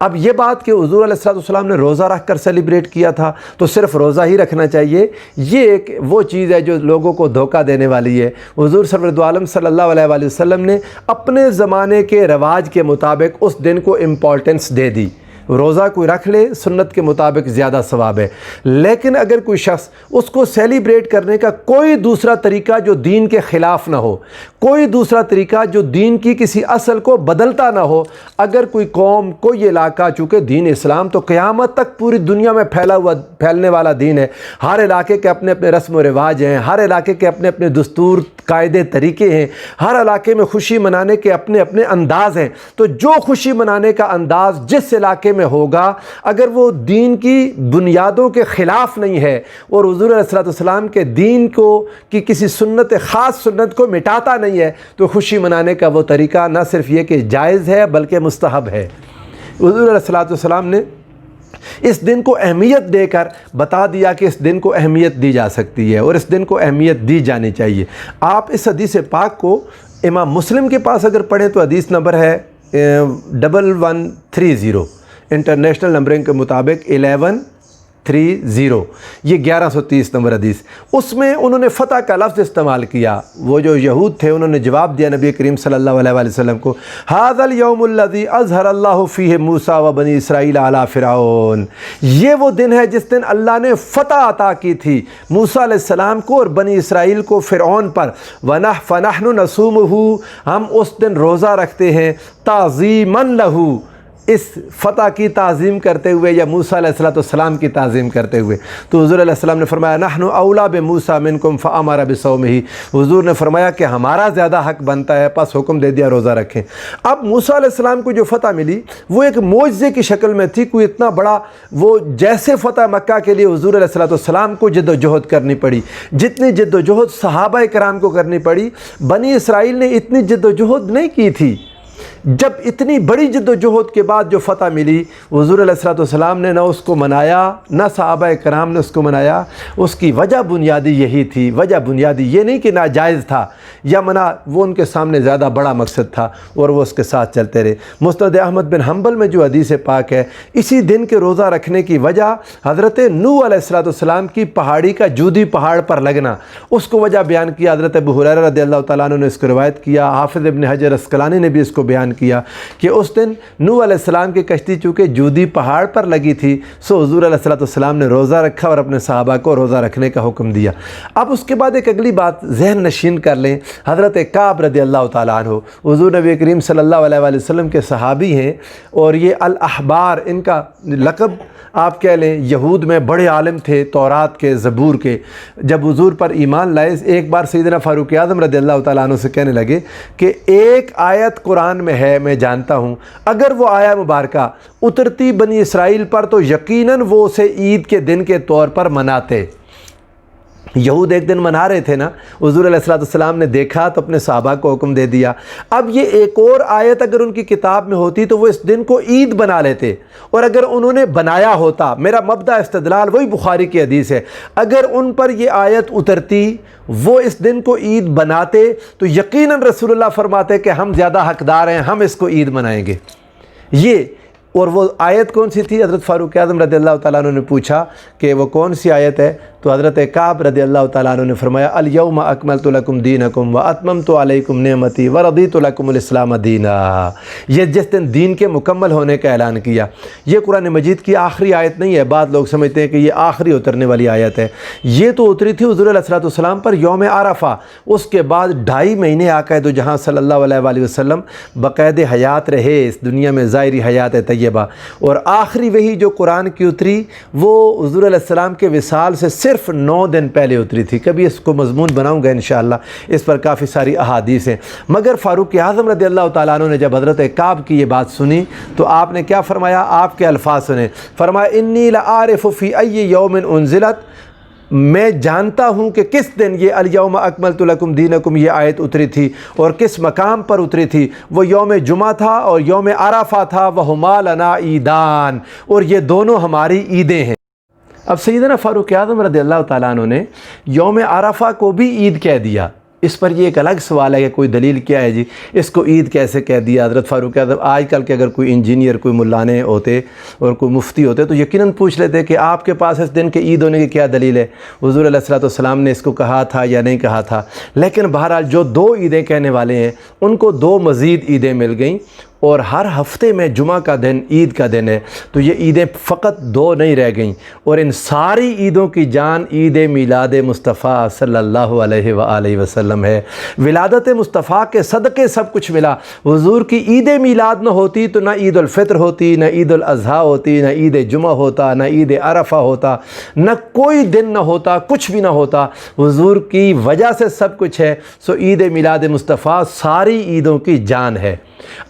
اب یہ بات کہ حضور علیہ الصلوۃ والسلام نے روزہ رکھ کر سیلیبریٹ کیا تھا تو صرف روزہ ہی رکھنا چاہیے، یہ ایک وہ چیز ہے جو لوگوں کو دھوکہ دینے والی ہے۔ حضور سرورد عالم صلی اللہ علیہ وآلہ وسلم نے اپنے زمانے کے رواج کے مطابق اس دن کو امپورٹنس دے دی۔ روزہ کوئی رکھ لے سنت کے مطابق زیادہ ثواب ہے، لیکن اگر کوئی شخص اس کو سیلیبریٹ کرنے کا کوئی دوسرا طریقہ جو دین کے خلاف نہ ہو، کوئی دوسرا طریقہ جو دین کی کسی اصل کو بدلتا نہ ہو، اگر کوئی قوم کوئی علاقہ، چونکہ دین اسلام تو قیامت تک پوری دنیا میں پھیلنے والا دین ہے، ہر علاقے کے اپنے اپنے رسم و رواج ہیں، ہر علاقے کے اپنے اپنے دستور قاعدے طریقے ہیں، ہر علاقے میں خوشی منانے کے اپنے اپنے انداز ہیں، تو جو خوشی منانے کا انداز جس علاقے میں ہوگا اگر وہ دین کی بنیادوں کے خلاف نہیں ہے اور حضور علیہ الصلوۃ والسلام کے دین کو کی کسی سنت خاص سنت کو مٹاتا نہیں ہے تو خوشی منانے کا وہ طریقہ نہ صرف یہ کہ جائز ہے بلکہ مستحب ہے۔ حضور علیہ الصلوۃ والسلام نے اس دن کو اہمیت دے کر بتا دیا کہ اس دن کو اہمیت دی جا سکتی ہے اور اس دن کو اہمیت دی جانی چاہیے۔ آپ اس حدیث پاک کو امام مسلم کے پاس اگر پڑھیں تو حدیث نمبر ہے 1130، انٹرنیشنل نمبرنگ کے مطابق 1130، یہ 1130 نمبر حدیث۔ اس میں انہوں نے فتح کا لفظ استعمال کیا، وہ جو یہود تھے انہوں نے جواب دیا نبی کریم صلی اللہ علیہ وآلہ وسلم کو، ھذا الیوم الذی اظہر اللہ فیہ موسیٰ و بنی اسرائیل علی فرعون، یہ وہ دن ہے جس دن اللہ نے فتح عطا کی تھی موسیٰ علیہ السلام کو اور بنی اسرائیل کو فرعون پر، فنحن نصومہ، ہم اس دن روزہ رکھتے ہیں تعظیما لہ، اس فتح کی تعظیم کرتے ہوئے یا موسیٰ علیہ السلام کی تعظیم کرتے ہوئے۔ تو حضور علیہ السلام نے فرمایا نحن اولا بموسیٰ منکم فامر بصومہ، حضور نے فرمایا کہ ہمارا زیادہ حق بنتا ہے، پس حکم دے دیا روزہ رکھیں۔ اب موسیٰ علیہ السلام کو جو فتح ملی وہ ایک معجزے کی شکل میں تھی، کوئی اتنا بڑا وہ جیسے فتح مکہ کے لیے حضور علیہ السلام کو جد و جہد کرنی پڑی، جتنی جد و جہد صحابہ کرام کو کرنی پڑی، بنی اسرائیل نے اتنی جد و جہد نہیں کی تھی۔ جب اتنی بڑی جد و جہد کے بعد جو فتح ملی، حضور علیہ السلام نے نہ اس کو منایا نہ صحابہ کرام نے اس کو منایا۔ اس کی وجہ بنیادی یہی تھی، وجہ بنیادی یہ نہیں کہ ناجائز تھا یا منع، وہ ان کے سامنے زیادہ بڑا مقصد تھا اور وہ اس کے ساتھ چلتے رہے۔ مسند احمد بن حنبل میں جو حدیث پاک ہے، اسی دن کے روزہ رکھنے کی وجہ حضرت نوح علیہ السلام کی پہاڑی کا جودی پہاڑ پر لگنا، اس کو وجہ بیان کیا۔ حضرت ابو ہریرہ رضی اللہ تعالیٰ عنہ نے اس کو روایت کیا، حافظ ابن حجر اسقلانی نے بھی اس کو بیان کیا کہ اس دن نوح علیہ السلام کی کشتی چونکہ جودی پہاڑ پر لگی تھی، سو حضور علیہ السلام نے روزہ رکھا اور اپنے صحابہ کو روزہ رکھنے کا حکم دیا۔ اب اس کے بعد ایک اگلی بات ذہن نشین کر لیں، حضرت کعب رضی اللہ تعالیٰ عنہ حضور نبی کریم صلی اللہ علیہ وآلہ وسلم کے صحابی ہیں، اور یہ الاحبار ان کا لقب آپ کہہ لیں، یہود میں بڑے عالم تھے تورات کے، زبور کے۔ جب حضور پر ایمان لائے، ایک بار سیدنا فاروق اعظم رضی اللہ تعالیٰ عنہ سے کہنے لگے کہ ایک آیت قرآن میں ہے، میں جانتا ہوں، اگر وہ آیہ مبارکہ اترتی بنی اسرائیل پر تو یقیناً وہ اسے عید کے دن کے طور پر مناتے۔ یہود ایک دن منا رہے تھے نا، حضور علیہ السلام نے دیکھا تو اپنے صحابہ کو حکم دے دیا۔ اب یہ ایک اور آیت اگر ان کی کتاب میں ہوتی تو وہ اس دن کو عید بنا لیتے، اور اگر انہوں نے بنایا ہوتا، میرا مبدأ استدلال وہی بخاری کی حدیث ہے، اگر ان پر یہ آیت اترتی وہ اس دن کو عید بناتے تو یقیناً رسول اللہ فرماتے کہ ہم زیادہ حقدار ہیں، ہم اس کو عید منائیں گے۔ یہ اور وہ آیت کون سی تھی؟ حضرت فاروق اعظم رضی اللہ تعالیٰ عنہ نے پوچھا کہ وہ کون سی آیت ہے؟ تو حضرت کعب رضی اللہ تعالیٰ عنہ نے فرمایا الیوم اکملت لکم دینکم واتممت علیکم نعمتی ورضیت لکم الاسلام دینا، یہ جس دن دین کے مکمل ہونے کا اعلان کیا۔ یہ قرآن مجید کی آخری آیت نہیں ہے، بعض لوگ سمجھتے ہیں کہ یہ آخری اترنے والی آیت ہے، یہ تو اتری تھی حضور علیہ السلام پر یوم عرفہ، اس کے بعد 2.5 مہینے آقا دو جہاں صلی اللہ علیہ وآلہ وسلم بقید حیات رہے اس دنیا میں، ظاہری حیات طیبہ، اور آخری وحی جو قرآن کی اتری وہ حضور علیہ السلام کے وصال سے صرف 9 دن پہلے اتری تھی۔ کبھی اس کو مضمون بناؤں گا انشاءاللہ، اس پر کافی ساری احادیث ہیں۔ مگر فاروق اعظم رضی اللہ تعالیٰ عنہ نے جب حضرت کعب کی یہ بات سنی تو آپ نے کیا فرمایا؟ آپ کے الفاظ سنیں، فرمایا انی لعارف فی ای یوم انزلت، میں جانتا ہوں کہ کس دن یہ الیوم اکملت لکم دینکم یہ آیت اتری تھی اور کس مقام پر اتری تھی۔ وہ یوم جمعہ تھا اور یوم عرفہ تھا، وہما لنا عیدان، اور یہ دونوں ہماری عیدیں ہیں۔ اب سیدنا فاروق اعظم رضی اللہ تعالیٰ عنہ نے یوم عرفہ کو بھی عید کہہ دیا، اس پر یہ ایک الگ سوال ہے کہ کوئی دلیل کیا ہے جی، اس کو عید کیسے کہہ دیا حضرت فاروق اعظم؟ آج کل کے اگر کوئی انجینئر، کوئی مولانے ہوتے اور کوئی مفتی ہوتے تو یقیناً پوچھ لیتے کہ آپ کے پاس اس دن کے عید ہونے کی کیا دلیل ہے، حضور علیہ الصلوۃ والسلام نے اس کو کہا تھا یا نہیں کہا تھا؟ لیکن بہرحال جو 2 عیدیں کہنے والے ہیں ان کو 2 مزید عیدیں مل گئیں، اور ہر ہفتے میں جمعہ کا دن عید کا دن ہے، تو یہ عیدیں فقط 2 نہیں رہ گئیں، اور ان ساری عیدوں کی جان عید میلاد مصطفیٰ صلی اللہ علیہ وآلہ وسلم ہے۔ ولادت مصطفیٰ کے صدقے سب کچھ ملا۔ حضور کی عید میلاد نہ ہوتی تو نہ عید الفطر ہوتی، نہ عید الاضحیٰ ہوتی، نہ عید جمعہ ہوتا، نہ عید عرفہ ہوتا، نہ کوئی دن نہ ہوتا، کچھ بھی نہ ہوتا۔ حضور کی وجہ سے سب کچھ ہے، سو عید میلاد مصطفیٰ ساری عیدوں کی جان ہے۔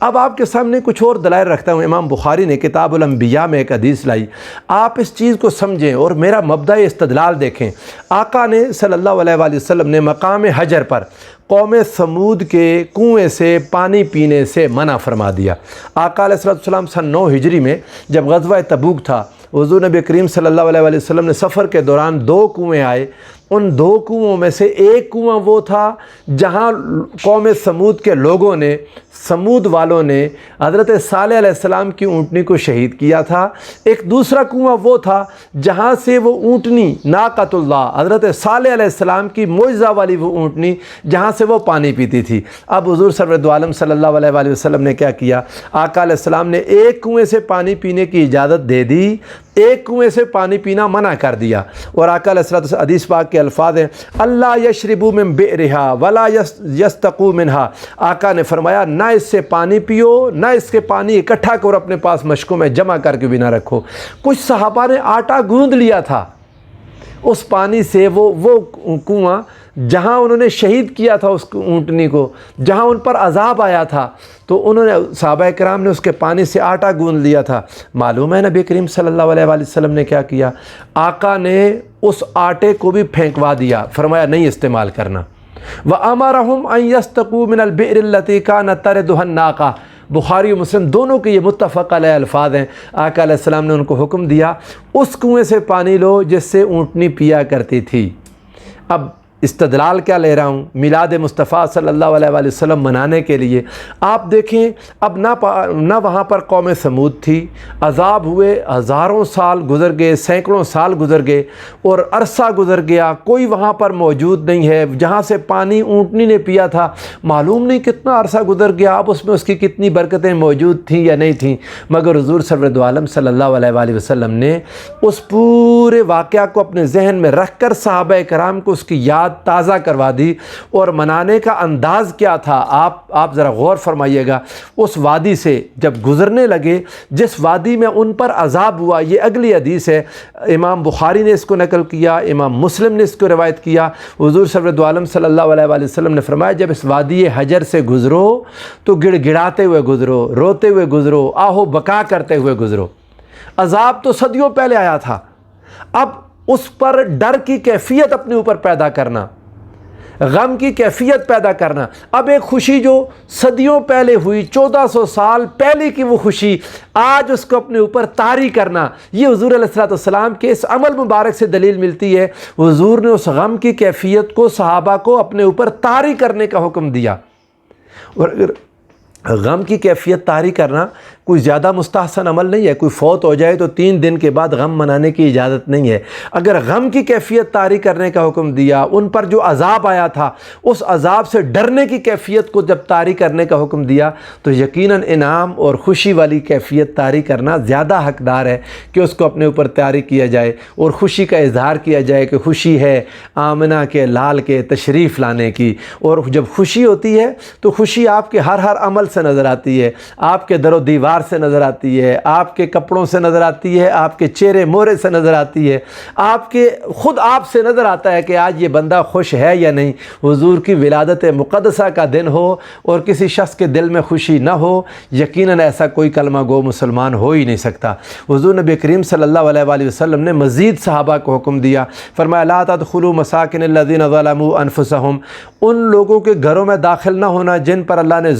اب آپ کے سامنے کچھ اور دلائل رکھتا ہوں۔ امام بخاری نے کتاب الانبیاء میں ایک حدیث لائی، آپ اس چیز کو سمجھیں اور میرا مبدأ استدلال دیکھیں۔ آقا نے صلی اللہ علیہ وآلہ وسلم نے مقام حجر پر قوم ثمود کے کنویں سے پانی پینے سے منع فرما دیا۔ آقا علیہ السلام سن 9 ہجری میں جب غزوہ تبوک تھا، حضور نبی کریم صلی اللہ علیہ وآلہ وسلم نے سفر کے دوران 2 کنویں آئے، ان 2 کنووں میں سے ایک کنواں وہ تھا جہاں قوم ثمود کے لوگوں نے، ثمود والوں نے حضرت صالح علیہ السلام کی اونٹنی کو شہید کیا تھا۔ ایک دوسرا کنواں وہ تھا جہاں سے وہ اونٹنی ناقۃ اللہ، حضرت صالح علیہ السلام کی معجزہ والی وہ اونٹنی، جہاں سے وہ پانی پیتی تھی۔ اب حضور سرور دو عالم صلی اللہ علیہ وآلہ وسلم نے کیا کیا؟ آقا علیہ السلام نے ایک کنویں سے پانی پینے کی اجازت دے دی، ایک کنویں سے پانی پینا منع کر دیا۔ اور آقا علیہ السلام حدیث پاک کے الفاظ ہیں، اللہ یشربوا من بئرہا ولا یستقوا منہا۔ آقا نے فرمایا نہ اس سے پانی پیو، نہ اس کے پانی اکٹھا کر اپنے پاس مشکوں میں جمع کر کے بھی نہ رکھو۔ کچھ صحابہ نے آٹا گوندھ لیا تھا اس پانی سے، وہ کنواں جہاں انہوں نے شہید کیا تھا اس اونٹنی کو، جہاں ان پر عذاب آیا تھا، تو انہوں نے صحابہ کرام نے اس کے پانی سے آٹا گوندھ لیا تھا۔ معلوم ہے نبی کریم صلی اللہ علیہ وآلہ وسلم نے کیا کیا؟ آقا نے اس آٹے کو بھی پھینکوا دیا، فرمایا نہیں استعمال کرنا۔ وَأَمَرَهُمْ أَن يَسْتَقُوا مِنَ الْبِئْرِ الَّتِي كَانَتْ تَرِدُهَا النَّاقَةُ۔ بخاری و مسلم دونوں کے یہ متفق علیہ الفاظ ہیں۔ آقا علیہ السلام نے ان کو حکم دیا اس کنویں سے پانی لو جس سے اونٹنی پیا کرتی تھی۔ اب استدلال کیا لے رہا ہوں؟ میلاد مصطفیٰ صلی اللہ علیہ وآلہ وسلم منانے کے لیے آپ دیکھیں، اب نہ وہاں پر قوم ثمود تھی، عذاب ہوئے، ہزاروں سال گزر گئے، سینکڑوں سال گزر گئے، اور عرصہ گزر گیا، کوئی وہاں پر موجود نہیں ہے جہاں سے پانی اونٹنی نے پیا تھا۔ معلوم نہیں کتنا عرصہ گزر گیا، اب اس میں اس کی کتنی برکتیں موجود تھیں یا نہیں تھیں، مگر حضور سرور دو عالم صلی اللہ علیہ وآلہ وسلم نے اس پورے واقعہ کو اپنے ذہن میں رکھ کر صحابہ کرام کو اس کی یاد تازہ کروا دی۔ اور منانے کا انداز کیا تھا آپ ذرا غور فرمائیے گا۔ اس وادی سے جب گزرنے لگے، جس وادی میں ان پر عذاب ہوا، یہ اگلی حدیث ہے، امام بخاری نے اس کو نقل کیا، امام مسلم نے اس کو روایت کیا۔ حضور سرور دو عالم صلی اللہ علیہ وآلہ وسلم نے فرمایا جب اس وادی حجر سے گزرو تو گڑ گڑاتے ہوئے گزرو، روتے ہوئے گزرو، آہو بکا کرتے ہوئے گزرو۔ عذاب تو صدیوں پہلے آیا تھا، اب اس پر ڈر کی کیفیت اپنے اوپر پیدا کرنا، غم کی کیفیت پیدا کرنا۔ اب ایک خوشی جو صدیوں پہلے ہوئی، 1400 سال پہلے کی وہ خوشی، آج اس کو اپنے اوپر طاری کرنا، یہ حضور علیہ السلام کے اس عمل مبارک سے دلیل ملتی ہے۔ حضور نے اس غم کی کیفیت کو صحابہ کو اپنے اوپر طاری کرنے کا حکم دیا۔ اور اگر غم کی کیفیت طاری کرنا کوئی زیادہ مستحسن عمل نہیں ہے، کوئی فوت ہو جائے تو 3 دن کے بعد غم منانے کی اجازت نہیں ہے۔ اگر غم کی کیفیت طاری کرنے کا حکم دیا، ان پر جو عذاب آیا تھا اس عذاب سے ڈرنے کی کیفیت کو جب طاری کرنے کا حکم دیا، تو یقیناً انعام اور خوشی والی کیفیت طاری کرنا زیادہ حقدار ہے کہ اس کو اپنے اوپر طاری کیا جائے اور خوشی کا اظہار کیا جائے کہ خوشی ہے آمنہ کے لال کے تشریف لانے کی۔ اور جب خوشی ہوتی ہے تو خوشی آپ کے ہر عمل سے نظر آتی ہے، آپ کے در و دیوار سے نظر آتی ہے، آپ کے کپڑوں سے نظر آتی ہے، آپ کے چہرے مہرے سے نظر آتی ہے، خود آپ سے نظر آتا ہے کہ آج یہ بندہ خوش ہے یا نہیں۔ حضور کی ولادت مقدسہ کا دن ہو اور کسی شخص کے دل میں خوشی نہ ہو، یقیناً ایسا کوئی کلمہ گو مسلمان ہو ہی نہیں سکتا۔ حضور نبی کریم صلی اللہ علیہ وآلہ وسلم نے مزید صحابہ کو حکم دیا، فرمایا لا تدخلوا مساکن الذین ظلموا انفسہم، ان لوگوں کے گھروں میں داخل نہ ہونا جن پر اللہ نے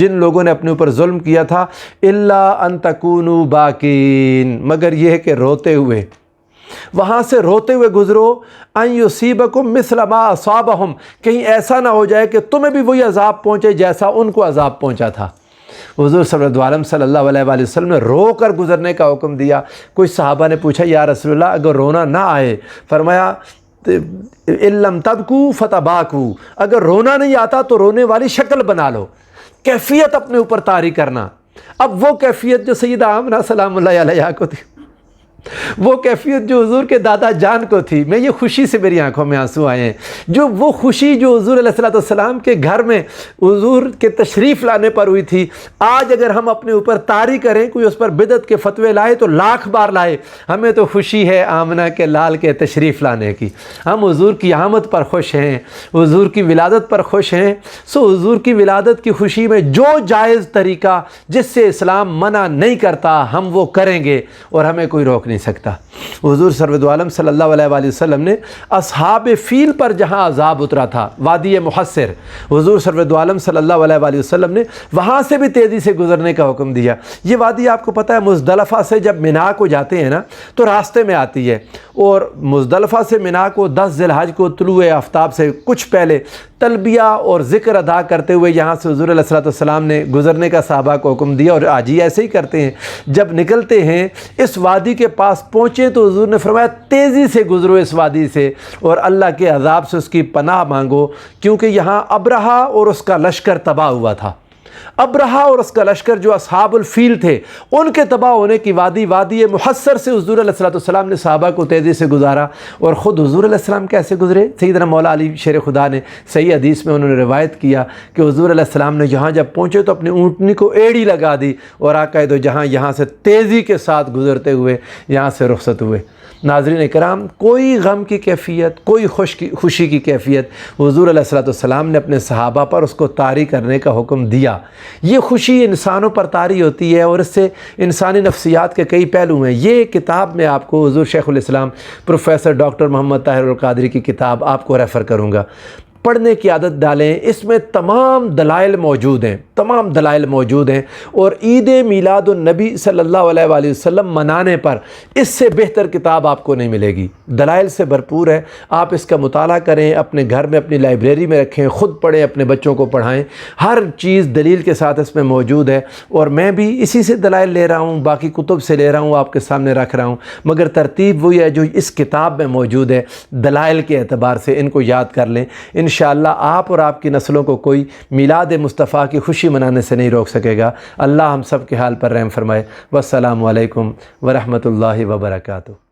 جن لوگوں نے اپنے اوپر ظلم کیا تھا، الا ان تکونوا باکین، مگر یہ ہے کہ روتے ہوئے، وہاں سے روتے ہوئے گزرو، ان یصیبکم مثل ما اصابہم، کہیں ایسا نہ ہو جائے کہ تمہیں بھی وہی عذاب پہنچے جیسا ان کو عذاب پہنچا تھا۔ حضور صلی اللہ علیہ وآلہ وسلم نے رو کر گزرنے کا حکم دیا۔ کوئی صحابہ نے پوچھا یا رسول اللہ اگر رونا نہ آئے، فرمایا ان لم تبکوا فتباکوا، اگر رونا نہیں آتا تو رونے والی شکل بنا لو، کیفیت اپنے اوپر طاری کرنا۔ اب وہ کیفیت جو سیدہ آمنہ سلام اللہ علیہا کو تھی، وہ کیفیت جو حضور کے دادا جان کو تھی، میں یہ خوشی سے میری آنکھوں میں آنسو آئے ہیں، جو وہ خوشی جو حضور علیہ السلام کے گھر میں حضور کے تشریف لانے پر ہوئی تھی، آج اگر ہم اپنے اوپر طاری کریں، کوئی اس پر بدعت کے فتوے لائے تو لاکھ بار لائے، ہمیں تو خوشی ہے آمنہ کے لال کے تشریف لانے کی۔ ہم حضور کی آمد پر خوش ہیں، حضور کی ولادت پر خوش ہیں۔ سو حضور کی ولادت کی خوشی میں جو جائز طریقہ جس سے اسلام منع نہیں کرتا ہم وہ کریں گے، اور ہمیں کوئی روک نہیں سکتا۔ حضور سرور عالم صلی اللہ علیہ وآلہ وسلم نے اصحاب فیل پر جہاں عذاب اترا تھا، وادی محصر، حضور سرور عالم صلی اللہ علیہ وآلہ وسلم نے وہاں سے بھی تیزی سے گزرنے کا حکم دیا۔ یہ وادی آپ کو پتہ ہے مزدلفہ سے جب منا کو جاتے ہیں نا تو راستے میں آتی ہے، اور مزدلفہ سے منا کو 10 ذی الحج کو طلوع آفتاب سے کچھ پہلے تلبیہ اور ذکر ادا کرتے ہوئے یہاں سے حضور علیہ السلام نے گزرنے کا صحابہ کو حکم دیا، اور آج ہی ایسے ہی کرتے ہیں۔ جب نکلتے ہیں اس وادی کے پاس پہنچے تو حضور نے فرمایا تیزی سے گزرو اس وادی سے، اور اللہ کے عذاب سے اس کی پناہ مانگو، کیونکہ یہاں ابرہہ اور اس کا لشکر تباہ ہوا تھا۔ ابرہہ اور اس کا لشکر جو اصحاب الفیل تھے، ان کے تباہ ہونے کی وادی محصر سے حضور علیہ السلام نے صحابہ کو تیزی سے گزارا۔ اور خود حضور علیہ السلام کیسے گزرے؟ سیدنا مولا علی شیر خدا نے صحیح حدیث میں انہوں نے روایت کیا کہ حضور علیہ السلام نے یہاں جب پہنچے تو اپنی اونٹنی کو ایڑی لگا دی، اور آقا دو جہاں یہاں سے تیزی کے ساتھ گزرتے ہوئے یہاں سے رخصت ہوئے۔ ناظرین کرام، کوئی غم کی کیفیت، کوئی خوشی کی کیفیت حضور علیہ السلام نے اپنے صحابہ پر اس کو طاری کرنے کا حکم دیا۔ یہ خوشی انسانوں پر طاری ہوتی ہے، اور اس سے انسانی نفسیات کے کئی پہلو ہیں۔ یہ کتاب میں آپ کو حضور شیخ الاسلام پروفیسر ڈاکٹر محمد طاہر القادری کی کتاب آپ کو ریفر کروں گا، پڑھنے کی عادت ڈالیں۔ اس میں تمام دلائل موجود ہیں، اور عید میلاد النبی صلی اللہ علیہ وآلہ وسلم منانے پر اس سے بہتر کتاب آپ کو نہیں ملے گی، دلائل سے بھرپور ہے۔ آپ اس کا مطالعہ کریں، اپنے گھر میں اپنی لائبریری میں رکھیں، خود پڑھیں، اپنے بچوں کو پڑھائیں، ہر چیز دلیل کے ساتھ اس میں موجود ہے۔ اور میں بھی اسی سے دلائل لے رہا ہوں، باقی کتب سے لے رہا ہوں، آپ کے سامنے رکھ رہا ہوں، مگر ترتیب وہی ہے جو اس کتاب میں موجود ہے۔ دلائل کے اعتبار سے ان کو یاد کر لیں، انشاءاللہ آپ اور آپ کی نسلوں کو کوئی میلاد مصطفیٰ کی خوشی منانے سے نہیں روک سکے گا۔ اللہ ہم سب کے حال پر رحم فرمائے۔ والسلام علیکم ورحمۃ اللہ وبرکاتہ۔